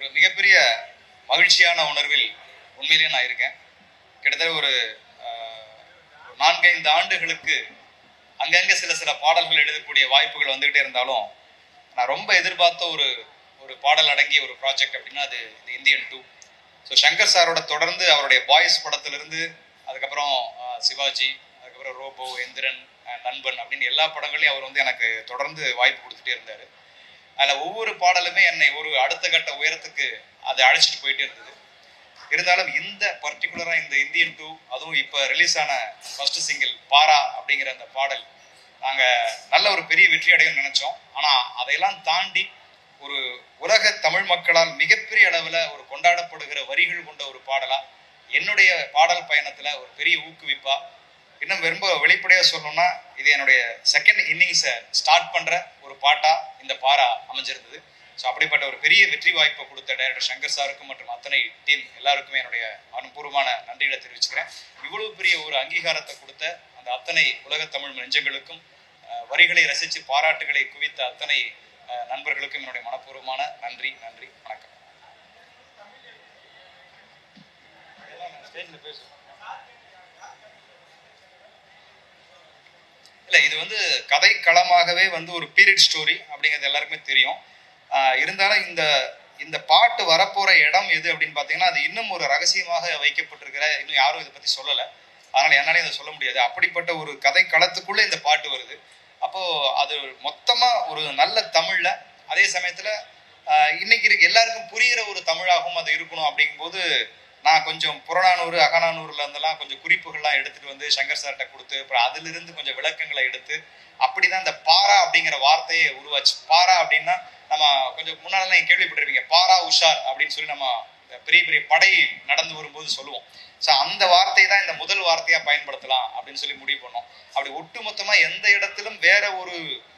ஒரு மிகப்பெரிய மகிழ்ச்சியான உணர்வில் உண்மையிலேயே நான் இருக்கேன். கிட்டத்தட்ட ஒரு 4-5 ஆண்டுகளுக்கு அங்கங்க சில பாடல்கள் எழுதக்கூடிய வாய்ப்புகள் வந்துகிட்டே இருந்தாலும் நான் ரொம்ப எதிர்பார்த்த ஒரு ஒரு பாடல் அடங்கிய ஒரு ப்ராஜெக்ட் அப்படின்னா அது இந்த இந்தியன் 2. ஸோ சங்கர் சாரோட தொடர்ந்து அவருடைய பாய்ஸ் படத்திலிருந்து அதுக்கப்புறம் சிவாஜி, அதுக்கப்புறம் ரோபோ, எந்திரன், நண்பன் அப்படின்னு எல்லா படங்களையும் அவர் வந்து எனக்கு தொடர்ந்து வாய்ப்பு கொடுத்துட்டே இருந்தார். அதில் ஒவ்வொரு பாடலுமே என்னை ஒரு அடுத்த கட்ட உயரத்துக்கு அதை அழைச்சிட்டு போயிட்டே இருந்தது. இருந்தாலும் இந்த பர்டிகுலராக இந்த இந்தியன் 2, அதுவும் இப்போ ரிலீஸ் ஆன ஃபர்ஸ்ட் சிங்கிள் பாரா அப்படிங்கிற அந்த பாடல் நாங்கள் நல்ல ஒரு பெரிய வெற்றி அடையணும்னு நினைச்சோம். ஆனால் அதையெல்லாம் தாண்டி ஒரு உலக தமிழ் மக்களால் மிகப்பெரிய அளவில் ஒரு கொண்டாடப்படுகிற வரிகள் கொண்ட ஒரு பாடலா, என்னுடைய பாடல் பயணத்துல ஒரு பெரிய ஊக்குவிப்பா, இன்னும் ரொம்ப வெளிப்படையா சொல்லணும்னா இது என்னுடைய செகண்ட் இன்னிங்ஸை ஸ்டார்ட் பண்ற ஒரு பாட்டா இந்த பாரா அமைஞ்சிருந்தது. ஸோ அப்படிப்பட்ட ஒரு பெரிய வெற்றி வாய்ப்பை கொடுத்த டைரக்டர் சங்கர் சாருக்கும் மற்றும் அத்தனை டீம் எல்லாருக்குமே என்னுடைய அனுபூர்வமான நன்றிகளை தெரிவிச்சுக்கிறேன். இவ்வளவு பெரிய ஒரு அங்கீகாரத்தை கொடுத்த அந்த அத்தனை உலக தமிழ் நெஞ்சங்களுக்கும், வரிகளை ரசித்து பாராட்டுகளை குவித்த அத்தனை நண்பர்களுக்கும் என்னுடைய மனப்பூர்வமான நன்றி. வணக்கம். இல்ல, இது வந்து கதை களமாகவே வந்து ஒரு பீரியட் ஸ்டோரி அப்படிங்கிறது எல்லாருக்குமே தெரியும். இருந்தாலும் இந்த பாட்டு வரப்போற இடம் எது அப்படின்னு பாத்தீங்கன்னா அது இன்னும் ஒரு ரகசியமாக வைக்கப்பட்டிருக்கிற, இன்னும் யாரும் இதை பத்தி சொல்லலை. அதனால என்னாலே இதை சொல்ல முடியாது. அப்படிப்பட்ட ஒரு கதை களத்துக்குள்ள இந்த பாட்டு வருது. அப்போ அது மொத்தமா ஒரு நல்ல தமிழ்ல, அதே சமயத்துல இன்னைக்கு இருக்கு எல்லாருக்கும் புரிகிற ஒரு தமிழாகவும் அது இருக்கணும். அப்படிங்கும்போது நான் கொஞ்சம் புறநானூறு அகநானூறுல இருந்தெல்லாம் கொஞ்சம் குறிப்புகள்லாம் எடுத்துட்டு வந்து சங்கர் சார்கிட்ட கொடுத்து, அப்புறம் அதுல இருந்து கொஞ்சம் விளக்கங்களை எடுத்து அப்படிதான் இந்த பாரா அப்படிங்கிற வார்த்தையை உருவாச்சு. பாரா அப்படின்னா நம்ம கொஞ்சம் முன்னாடி கேள்விப்பட்டிருப்பீங்க, பாரா உஷார் அப்படின்னு சொல்லி நம்ம பெரிய பெரிய படை நடந்து வரும்போது சொல்லுவோம். ஸோ அந்த வார்த்தையை தான் இந்த முதல் வார்த்தையா பயன்படுத்தலாம் அப்படின்னு சொல்லி முடிவு பண்ணோம். அப்படி ஒட்டுமொத்தமா எந்த இடத்திலும் வேற ஒரு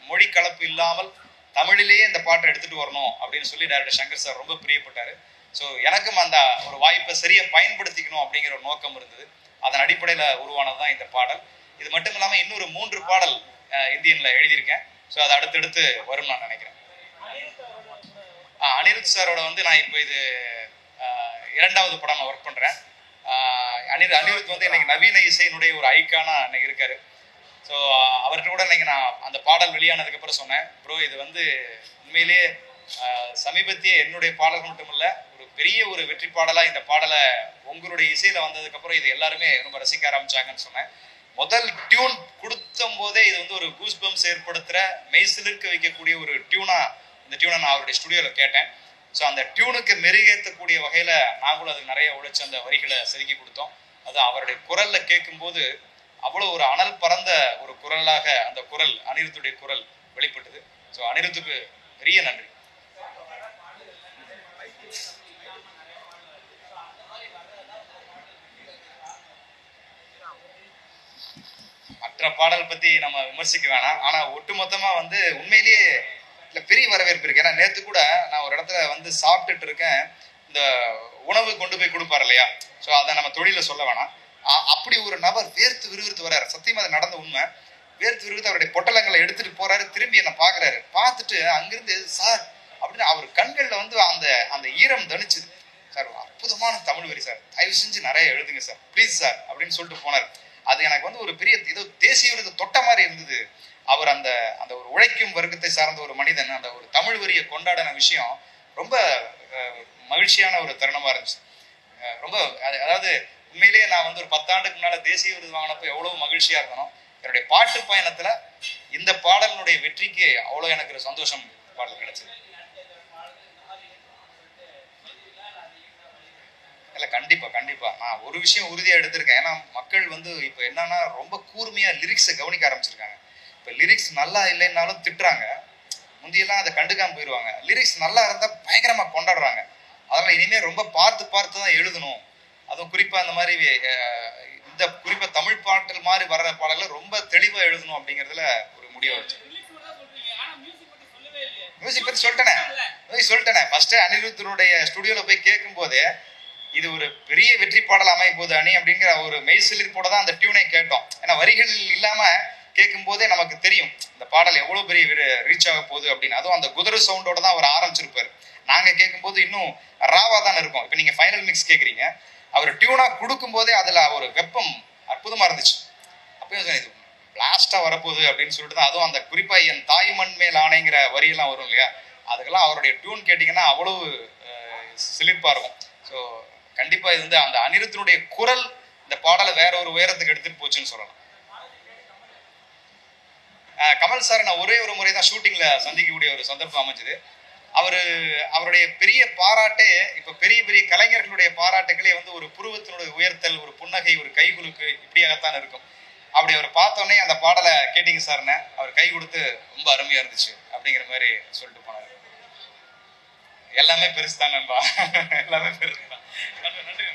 மொழி கலப்பு இல்லாமல் தமிழிலேயே இந்த பாட்டை எடுத்துட்டு வரணும் அப்படின்னு சொல்லி டைரக்டர் சங்கர் சார் ரொம்ப பிரியப்பட்டாரு. ஸோ எனக்கும் அந்த ஒரு வாய்ப்பை சரியா பயன்படுத்திக்கணும் அப்படிங்கிற ஒரு நோக்கம் இருந்தது. அதன் அடிப்படையில உருவானது தான் இந்த பாடல். இது மட்டும் இல்லாம இன்னொரு 3 பாடல் இந்தியன்ல எழுதியிருக்கேன். ஸோ அதை அடுத்தடுத்து வரும் நான் நினைக்கிறேன். அனிருத் சாரோட வந்து நான் இப்போ இது 2வது படம் நான் ஒர்க் பண்றேன். அனிருத் வந்து இன்னைக்கு நவீன இசையினுடைய ஒரு ஐக்கானா இன்னைக்கு இருக்காரு. ஸோ அவர்கிட்ட கூட இன்னைக்கு நான் அந்த பாடல் வெளியானதுக்கு அப்புறம் சொன்னேன், ப்ரோ இது வந்து உண்மையிலேயே சமீபத்திய என்னுடைய பாடல்கள் மட்டும் இல்ல, ஒரு பெரிய ஒரு வெற்றி பாடலா இந்த பாடலை உங்களுடைய இசையில வந்ததுக்கு அப்புறம் இது எல்லாருமே ரொம்ப ரசிக்க ஆரம்பிச்சாங்கன்னு சொன்னேன். முதல் டியூன் கொடுத்தும் போதே இது வந்து ஒரு கூஸ் பம்ப்ஸ் ஏற்படுத்துற, மெய்சிலிருக்க வைக்கக்கூடிய ஒரு டியூனா இந்த டியூனை நான் அவருடைய ஸ்டுடியோல கேட்டேன். ஸோ அந்த டியூனுக்கு மெருகேற்றக்கூடிய வகையில நாங்களும் அதுக்கு நிறைய உழைச்சி அந்த வரிகளை செதுக்கி கொடுத்தோம். அது அவருடைய குரல்ல கேட்கும்போது அவ்வளவு ஒரு அனல் பறந்த ஒரு குரலாக அந்த குரல், அனிருத்துடைய குரல் வெளிப்பட்டது. ஸோ அனிருத்துக்கு பெரிய நன்றி. மற்ற பாடல் பத்தி நம்ம விமர்சிக்க வேணாம். ஆனா ஒட்டுமொத்தமா வந்து உண்மையிலேயே பெரிய வரவேற்பு இருக்கு. ஏன்னா நேத்து கூட நான் ஒரு இடத்துல வந்து சாப்பிட்டுட்டு இருக்கேன், இந்த உணவு கொண்டு போய் கொடுப்பாரு இல்லையா, ஸோ அதை நம்ம தொழில சொல்ல வேணாம். அப்படி ஒரு நபர் வேர்த்து விறுவிறுத்து வர்றாரு. சத்தியமா அது நடந்த உண்மை. வேர்த்து விறுவிறுத்து அவருடைய பொட்டலங்களை எடுத்துட்டு போறாரு. திரும்பி என்ன பாக்குறாரு. பார்த்துட்டு அங்கிருந்து சார் அப்படின்னு அவர் கண்கள்ல வந்து அந்த அந்த ஈரம் தணிச்சுது. சார் அற்புதமான தமிழ் வரி சார், தயவு செஞ்சு நிறைய எழுதுங்க சார், ப்ளீஸ் சார் அப்படின்னு சொல்லிட்டு போனார். அது எனக்கு வந்து ஒரு பெரிய ஏதோ தேசிய விருது தொட்ட மாதிரி இருந்தது. அவர் அந்த அந்த ஒரு உழைக்கும் வர்க்கத்தை சார்ந்த ஒரு மனிதன் அந்த ஒரு தமிழ் வரியை கொண்டாடின விஷயம் ரொம்ப மகிழ்ச்சியான ஒரு தருணமா இருந்துச்சு. ரொம்ப அதாவது உண்மையிலேயே நான் வந்து ஒரு 10 ஆண்டுக்கு முன்னால தேசிய விருது வாங்கினப்போ எவ்வளவு மகிழ்ச்சியா இருந்தனோ, என்னுடைய பாட்டு பயணத்துல இந்த பாடலினுடைய வெற்றிக்கு அவ்வளவு எனக்கு ஒரு சந்தோஷம் பாடல் கிடைச்சது. இல்ல கண்டிப்பா நான் ஒரு விஷயம் உறுதியா எடுத்திருக்கேன். ஏன்னா மக்கள் வந்து இப்ப என்னன்னா ரொம்ப கூர்மையா லிரிக்ஸை கவனிக்க ஆரம்பிச்சிருக்காங்க. இப்ப லிரிக்ஸ் நல்லா இல்லைன்னாலும் திட்டுறாங்க, முந்தியெல்லாம் அதை கண்டுக்காம போயிடுவாங்க. லிரிக்ஸ் நல்லா இருந்தா பயங்கரமா கொண்டாடுறாங்க. அதனால இனிமே ரொம்ப பார்த்து தான் எழுதணும். அதுவும் குறிப்பா அந்த மாதிரி இந்த குறிப்பா தமிழ் பாடல் மாதிரி வர்ற பாடல்களை ரொம்ப தெளிவா எழுதணும் அப்படிங்கறதுல ஒரு முடிவை வச்சு. மியூசிக் பத்தி சொல்லிட்டேனே ஃபர்ஸ்ட் அனிருத்தனுடைய ஸ்டுடியோல போய் கேட்கும் போதே இது ஒரு பெரிய வெற்றி பாடல் அமைய போது அணி அப்படிங்கிற ஒரு மெய்சிலிருப்போட தான் அந்த டியூனை கேட்டோம். ஏன்னா வரிகள் இல்லாம கேட்கும் போதே நமக்கு தெரியும் இந்த பாடல் எவ்வளவு பெரிய ரீச் ஆக போகுது அப்படின்னு. அதுவும் அந்த குதிரை சவுண்டோட தான் அவர் ஆரம்பிச்சிருப்பாரு. நாங்க கேட்கும்போது இன்னும் ராவா தான் இருக்கும். இப்ப நீங்க ஃபைனல் மிக்ஸ் கேட்குறீங்க, அவர் டியூனா கொடுக்கும் போதே அதுல ஒரு வெப்பம் அற்புதமா இருந்துச்சு. அப்பயும் இது பிளாஸ்டா வரப்போகுது அப்படின்னு சொல்லிட்டு தான். அதுவும் அந்த குறிப்பா என் தாய் மண் மேல் ஆணைங்கிற வரியெல்லாம் வரும் இல்லையா, அதுக்கெல்லாம் அவருடைய டியூன் கேட்டீங்கன்னா அவ்வளவு சிலிர்ப்பா இருக்கும். ஸோ கண்டிப்பா இது வந்து அந்த அனிருத்தினுடைய குரல் இந்த பாடலை வேற ஒரு உயரத்துக்கு எடுத்துட்டு போச்சுன்னு சொல்லலாம். கமல் சார் நான் ஒரே ஒரு முறை தான் ஷூட்டிங்ல சந்திக்கக்கூடிய ஒரு சந்தர்ப்பம் அமைஞ்சது. அவருடைய பெரிய பாராட்டே, இப்ப பெரிய பெரிய கலைஞர்களுடைய பாராட்டுகளே வந்து ஒரு புருவத்தினுடைய உயர்த்தல், ஒரு புன்னகை, ஒரு கைகுலுக்கு இப்படியாகத்தான் இருக்கும். அப்படி அவர் பார்த்தோன்னே அந்த பாடலை கேட்டீங்க சார்னு அவர் கை கொடுத்து ரொம்ப அருமையா இருந்துச்சு அப்படிங்கிற மாதிரி சொல்லிட்டு போனாரு. எல்லாமே பெருசு தான் நண்பா, எல்லாமே பெருசு தான். நன்றி.